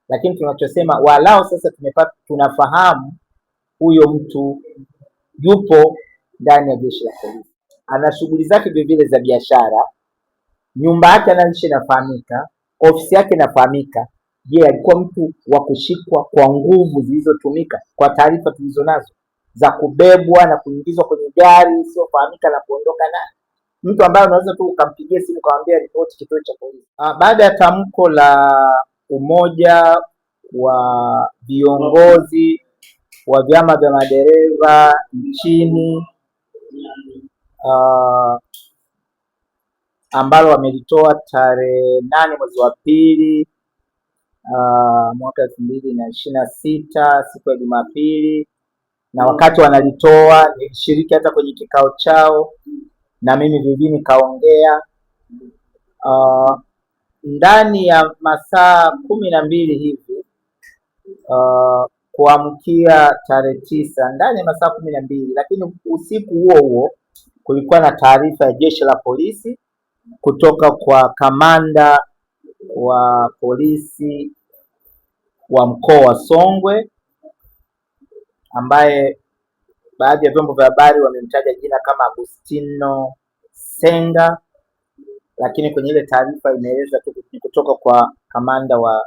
lakini tunachosema walao sasa tunafahamu huyo mtu yupo ndani ya jeshi la polisi, ana shughuli zake vile za biashara, nyumba yake anaishi inafahamika, ofisi yake inafahamika. Je, alikuwa mtu wa kushikwa kwa nguvu zilizotumika kwa taarifa tulizonazo za kubebwa na kuingizwa kwenye gari isiyofahamika na kuondoka naye? Mtu ambaye unaweza tu ukampigia simu ukamwambia ripoti kituo cha polisi. Baada ya tamko la umoja wa viongozi wa vyama vya madereva nchini ambalo wamelitoa tarehe 8 mwezi wa pili mwaka 2026 siku ya Jumapili, na wakati wanalitoa nilishiriki hata kwenye kikao chao, na mimi vivyo nikaongea. Ndani ya masaa 12 hivi kuamkia tarehe 9, ndani ya masaa 12, lakini usiku huo huo kulikuwa na taarifa ya jeshi la polisi kutoka kwa kamanda wa polisi wa mkoa wa Songwe, ambaye baadhi ya vyombo vya habari wamemtaja jina kama Agustino Senga, lakini kwenye ile taarifa imeeleza tu kutoka kwa kamanda wa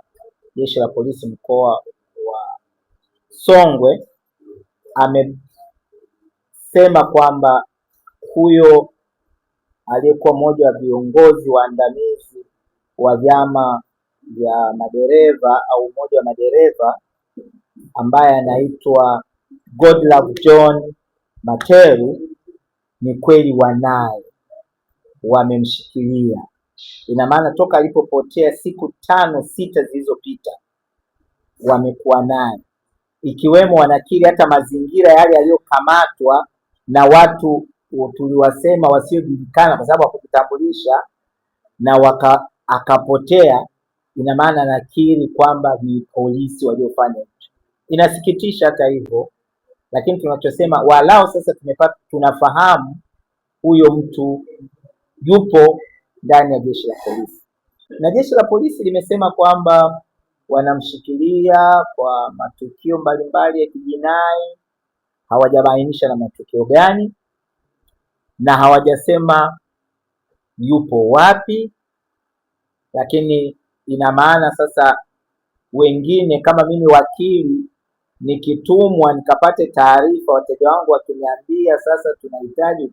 jeshi la polisi mkoa wa Songwe. Amesema kwamba huyo aliyekuwa mmoja wa viongozi waandamizi wa vyama vya madereva au umoja wa madereva ambaye anaitwa Godlove John Materu, ni kweli wanaye, wamemshikilia. Ina maana toka alipopotea siku 5-6 zilizopita wamekuwa naye, ikiwemo wanakiri hata mazingira yale yaliyokamatwa na watu tuliwasema wasiojulikana kwa sababu hakujitambulisha na akapotea. Ina maana nakiri kwamba ni polisi waliofanya hicho. Inasikitisha hata hivyo, lakini tunachosema walao sasa tunafahamu huyo mtu yupo ndani ya jeshi la polisi, na jeshi la polisi limesema kwamba wanamshikilia kwa matukio mbalimbali ya kijinai. Hawajabainisha na matukio gani na hawajasema yupo wapi, lakini ina maana sasa wengine kama mimi wakili nikitumwa nikapate taarifa, wateja wangu wakiniambia sasa tunahitaji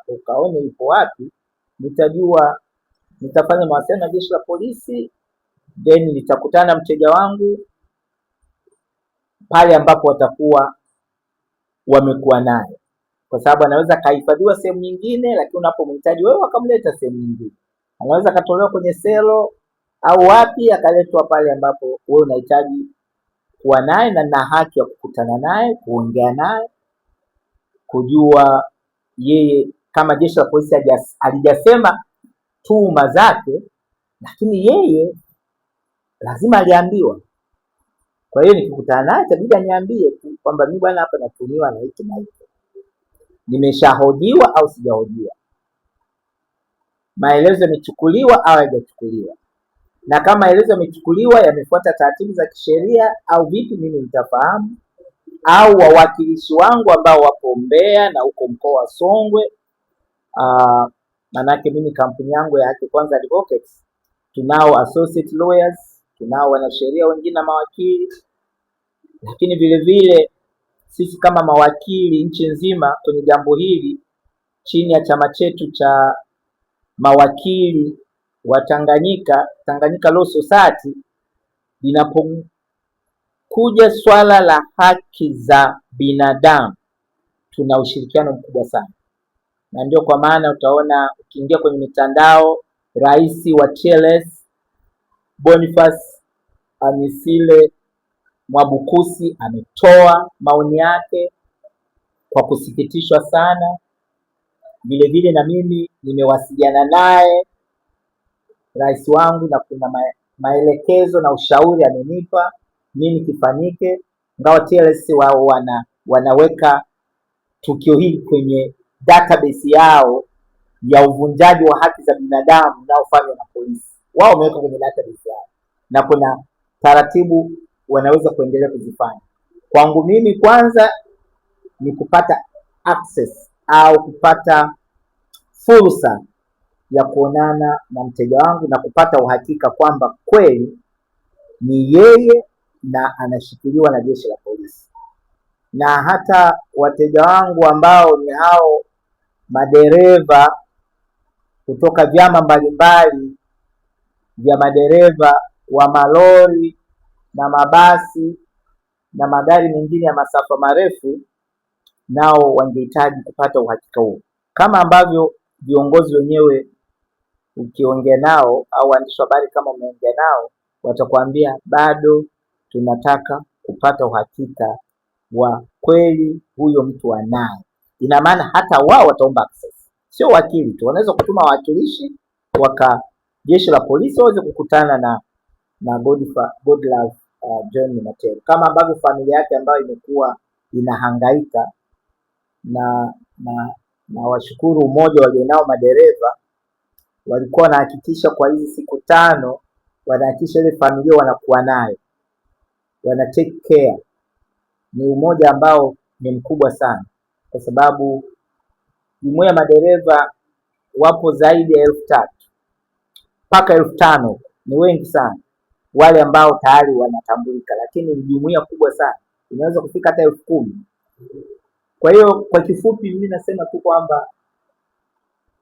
ukaone yupo wapi, nitajua, nitafanya mawasiliano na jeshi la polisi, then nitakutana mteja wangu pale ambapo watakuwa wamekuwa naye, kwa sababu anaweza kahifadhiwa sehemu nyingine, lakini unapomhitaji wewe wakamleta sehemu nyingine. Anaweza akatolewa kwenye selo au wapi akaletwa pale ambapo wewe unahitaji kuwa naye, na na haki ya kukutana naye, kuongea naye, kujua yeye, kama jeshi la polisi alijasema tuhuma zake, lakini yeye lazima aliambiwa. Kwa hiyo nikikutana naye itabidi aniambie tu kwamba mimi bwana hapa natumiwa na hiki na hiki, nimeshahojiwa au sijahojiwa, maelezo yamechukuliwa au hayajachukuliwa, na kama maelezo yamechukuliwa yamefuata taratibu za kisheria au vipi, mimi nitafahamu, au wawakilishi wangu ambao wapo Mbeya na huko mkoa wa Songwe. Manake mimi kampuni yangu ya Haki Kwanza Advocates tunao associate lawyers, tunao wanasheria wengine na mawakili, lakini vile vile sisi kama mawakili nchi nzima kwenye jambo hili chini ya chama chetu cha mawakili wa Tanganyika Law Society, linapokuja swala la haki za binadamu tuna ushirikiano mkubwa sana, na ndio kwa maana utaona ukiingia kwenye mitandao, rais wa TLS Boniface Anisile Mwabukusi ametoa maoni yake kwa kusikitishwa sana. Vile vile na mimi nimewasiliana naye rais wangu, na kuna maelekezo na ushauri amenipa nini kifanyike, ingawa TLS wao wanaweka tukio hili kwenye database yao ya uvunjaji wa haki za binadamu unaofanywa na polisi. Wao wameweka kwenye database yao, na kuna taratibu wanaweza kuendelea kuzifanya. Kwangu mimi kwanza ni kupata access au kupata fursa ya kuonana na mteja wangu na kupata uhakika kwamba kweli ni yeye na anashikiliwa na jeshi la polisi. Na hata wateja wangu ambao ni hao madereva kutoka vyama mbalimbali vya madereva wa malori na mabasi na magari mengine ya masafa marefu, nao wangehitaji kupata uhakika huo, kama ambavyo viongozi wenyewe ukiongea nao au waandishi wa habari kama umeongea nao, watakwambia bado tunataka kupata uhakika wa kweli huyo mtu anaye. Ina maana hata wao wataomba access, sio wakili tu, wanaweza kutuma wawakilishi jeshi la polisi waweze kukutana na Godlove John Matero, kama ambavyo familia yake ambayo imekuwa inahangaika na washukuru umoja walionao madereva, walikuwa wanahakikisha kwa hizi siku 5 wanahakikisha ile familia wanakuwa nayo, wana take care. Ni umoja ambao ni mkubwa sana, kwa sababu jumuiya madereva wapo zaidi ya 3,000 mpaka 5,000. Ni wengi sana wale ambao tayari wanatambulika, lakini ni jumuiya kubwa sana, inaweza kufika hata 10,000. Kwa hiyo kwa kifupi, mimi nasema tu kwamba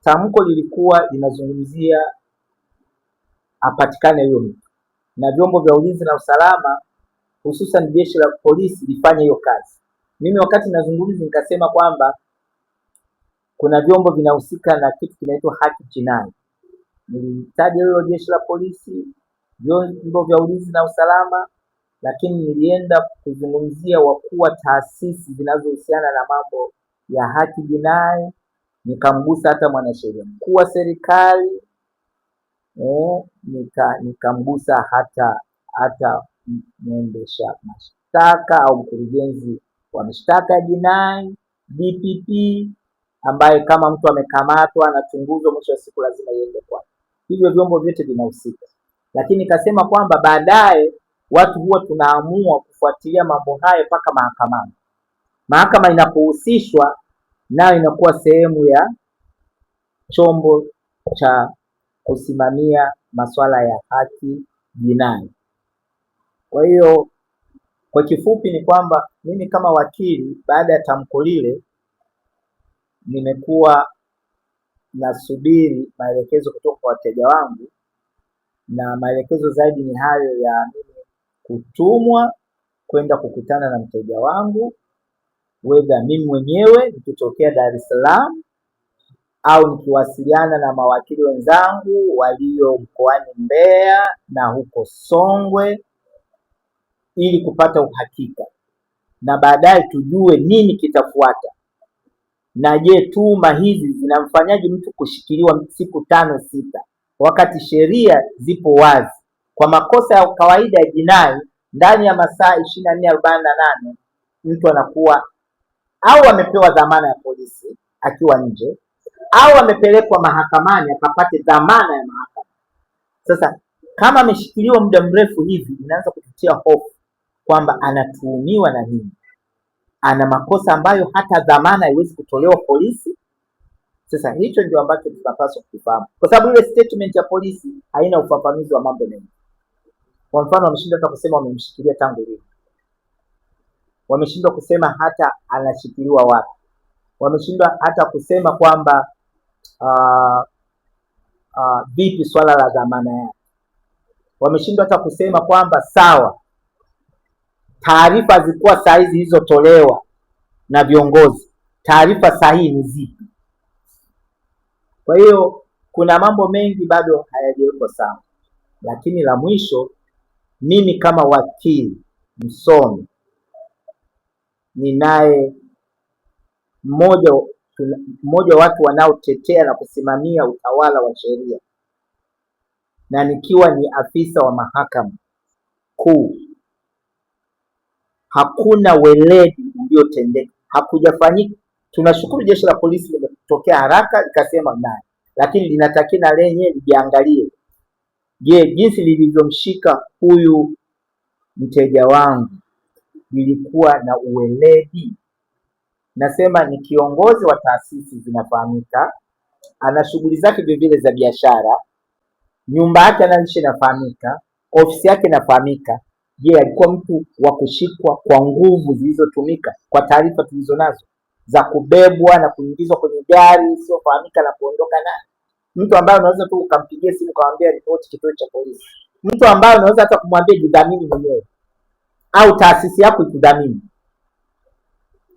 tamko lilikuwa linazungumzia apatikane huyo mtu, na vyombo vya ulinzi na usalama hususan jeshi la polisi lifanye hiyo kazi. Mimi wakati nazungumza nikasema kwamba kuna vyombo vinahusika na kitu kinaitwa haki jinai. Nilitaja hilo jeshi la polisi, vyombo vya ulinzi na usalama, lakini nilienda kuzungumzia wakuu wa taasisi zinazohusiana na mambo ya haki jinai, nikamgusa hata mwanasheria mkuu wa serikali, nikamgusa hata mwendesha mashtaka au mkurugenzi wa mashtaka ya jinai, DPP, ambaye kama mtu amekamatwa anachunguzwa, mwisho wa siku lazima iende kwake. Hivyo vyombo vyote vinahusika, lakini nikasema kwamba baadaye watu huwa tunaamua kufuatilia mambo hayo mpaka mahakamani. Mahakama inapohusishwa nayo inakuwa sehemu ya chombo cha kusimamia masuala ya haki jinai. Kwa hiyo kwa kifupi ni kwamba mimi kama wakili, baada ya tamko lile, nimekuwa nasubiri maelekezo kutoka kwa wateja wangu, na maelekezo zaidi ni hayo ya mimi kutumwa kwenda kukutana na mteja wangu, whether mimi mwenyewe nikitokea Dar es Salaam au nikiwasiliana na mawakili wenzangu walio mkoani Mbeya na huko Songwe, ili kupata uhakika na baadaye tujue nini kitafuata. Na je, tuhuma hizi zinamfanyaje mtu kushikiliwa siku 5-6 wakati sheria zipo wazi? Kwa makosa ya kawaida ya jinai ndani ya masaa 24-48 mtu anakuwa au amepewa dhamana ya polisi akiwa nje, au amepelekwa mahakamani akapate dhamana ya mahakama. Sasa kama ameshikiliwa muda mrefu hivi, inaanza kututia hofu kwamba anatuhumiwa na nini, ana makosa ambayo hata dhamana haiwezi kutolewa polisi. Sasa hicho ndio ambacho tunapaswa kufahamu, kwa sababu ile statement ya polisi haina ufafanuzi wa mambo mengi. Kwa mfano, wameshindwa hata kusema wamemshikilia tangu lini, wameshindwa kusema hata anashikiliwa wapi, wameshindwa hata kusema kwamba vipi swala la dhamana yake, wameshindwa hata kusema kwamba sawa, taarifa zilikuwa sahihi zilizotolewa na viongozi, taarifa sahihi ni zipi? Kwa hiyo kuna mambo mengi bado hayajawekwa sawa, lakini la mwisho, mimi kama wakili msomi, ninaye mmoja watu wanaotetea na kusimamia utawala wa sheria, na nikiwa ni afisa wa mahakama kuu, hakuna weledi uliotendeka, hakujafanyika. Tunashukuru jeshi la polisi limetokea haraka likasema naye, lakini linatakiwa na lenye lijiangalie, je, jinsi lilivyomshika huyu mteja wangu lilikuwa na uweledi. Nasema ni kiongozi wa taasisi zinafahamika, ana shughuli zake vile za biashara, nyumba yake anaishi inafahamika, ofisi yake inafahamika. Je, alikuwa mtu wa kushikwa kwa nguvu zilizotumika kwa taarifa tulizo nazo za kubebwa na kuingizwa kwenye gari isiyofahamika na kuondoka naye? Mtu ambaye unaweza tu ukampigia simu ukamwambia ripoti kituo cha polisi, mtu ambaye unaweza hata kumwambia jidhamini mwenyewe au taasisi yako ikudhamini.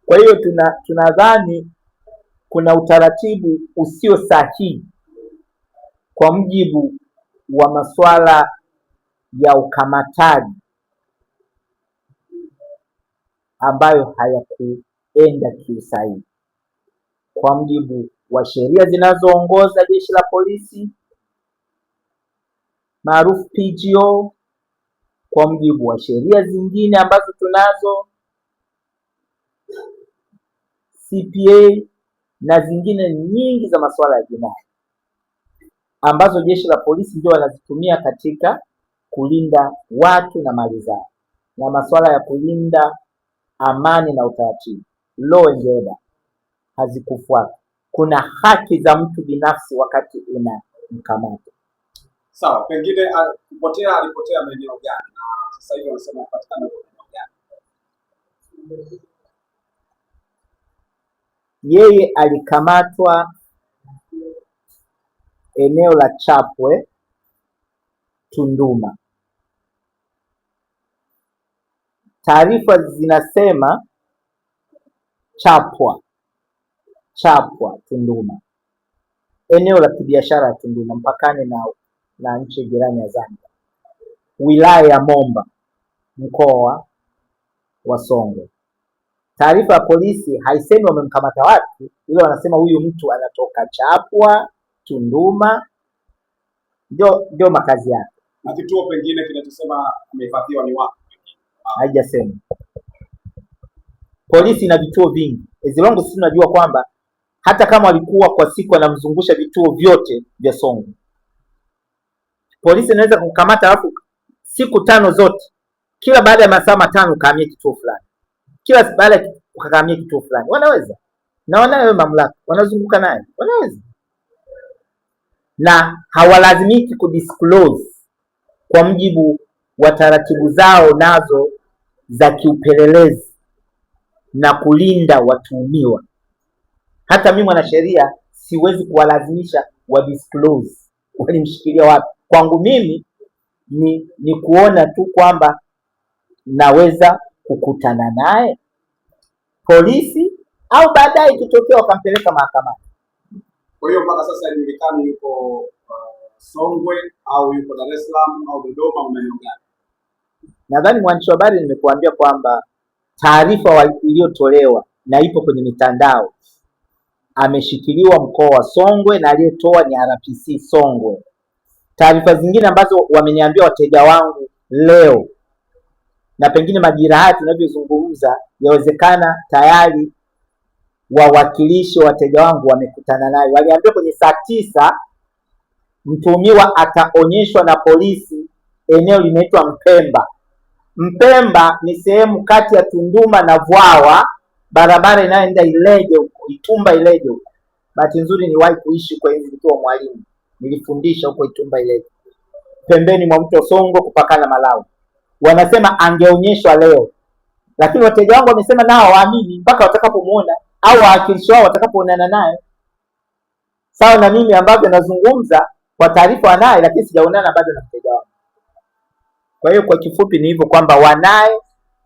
Kwa hiyo tunadhani kuna utaratibu usio sahihi kwa mujibu wa masuala ya ukamataji ambayo hayakuenda kiusahihi kwa mujibu wa sheria zinazoongoza jeshi la polisi maarufu PGO, kwa mujibu wa sheria zingine ambazo tunazo CPA na zingine nyingi za masuala ya jinai ambazo jeshi la polisi ndio wanazitumia katika kulinda watu na mali zao na masuala ya kulinda amani na utaratibu, law and order, hazikufuata. Kuna haki za mtu binafsi wakati unamkamata. Sawa, pengine alipotea maeneo gani na sasa hivi wanasema kupatikana maeneo gani? Yeye alikamatwa eneo la Chapwe, Tunduma. Taarifa zinasema Chapwa, Tunduma, eneo la kibiashara ya Tunduma mpakani na nchi jirani ya Zambia, wilaya ya Momba, mkoa wa Songwe. Taarifa ya polisi haisemi wamemkamata watu, ila wanasema huyu mtu anatoka Chapwa, Tunduma, ndio makazi yake. Na kituo pengine kinachosema amehifadhiwa ni wapi? Haijasema. Polisi ina vituo vingi. Ezilongo sisi tunajua kwamba hata kama walikuwa kwa siku wanamzungusha vituo vyote vya Songwe, polisi inaweza kukamata alafu siku 5 zote, kila baada ya masaa 5 kahamia kituo fulani, kila baada ya kuhamia kituo fulani. Wanaweza na wanayo mamlaka, wanazunguka naye, wanaweza na hawalazimiki kudisclose kwa mujibu wa taratibu zao nazo za kiupelelezi na kulinda watuhumiwa. Hata mimi mwanasheria siwezi kuwalazimisha wa disclose walimshikilia wapi. Kwangu mimi ni kuona tu kwamba naweza kukutana naye polisi au baadaye ikitokea wakampeleka mahakamani. Kwa hiyo mpaka sasa haijulikani yuko Songwe au yuko Dar es Salaam au Dodoma au maeneo gani? Nadhani mwandishi wa habari nimekuambia kwamba taarifa iliyotolewa na ipo kwenye mitandao, ameshikiliwa mkoa wa Songwe na aliyetoa ni RPC Songwe. Taarifa zingine ambazo wameniambia wateja wangu leo na pengine majira haya tunavyozungumza, yawezekana tayari wawakilishi wa wateja wangu wamekutana naye. Waliambia kwenye saa 9 mtuhumiwa ataonyeshwa na polisi eneo linaitwa Mpemba. Mpemba ni sehemu kati ya Tunduma na Vwawa, barabara inayoenda Ileje huko, Itumba Ileje huko. Bahati nzuri niwahi kuishi kwa hizo nikiwa mwalimu. Nilifundisha huko Itumba Ileje. Pembeni mwa mto Songwe kupakana Malawi. Wanasema angeonyeshwa leo. Lakini wateja wangu wamesema nao waamini mpaka watakapomuona au wawakilishi wao watakapoonana naye. Sawa na mimi ambavyo nazungumza kwa taarifa wanaye, lakini sijaonana bado na mteja wangu. Kwa hiyo kwa kifupi ni hivyo kwamba wanaye,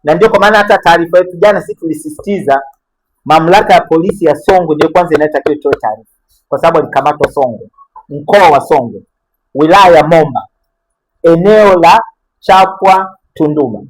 na ndio kwa maana hata taarifa yetu jana sisi tulisisitiza mamlaka ya polisi ya Songwe ndio kwanza inatakiwa itoe taarifa, kwa sababu alikamatwa Songwe, mkoa wa Songwe, wilaya ya Momba, eneo la Chapwa, Tunduma.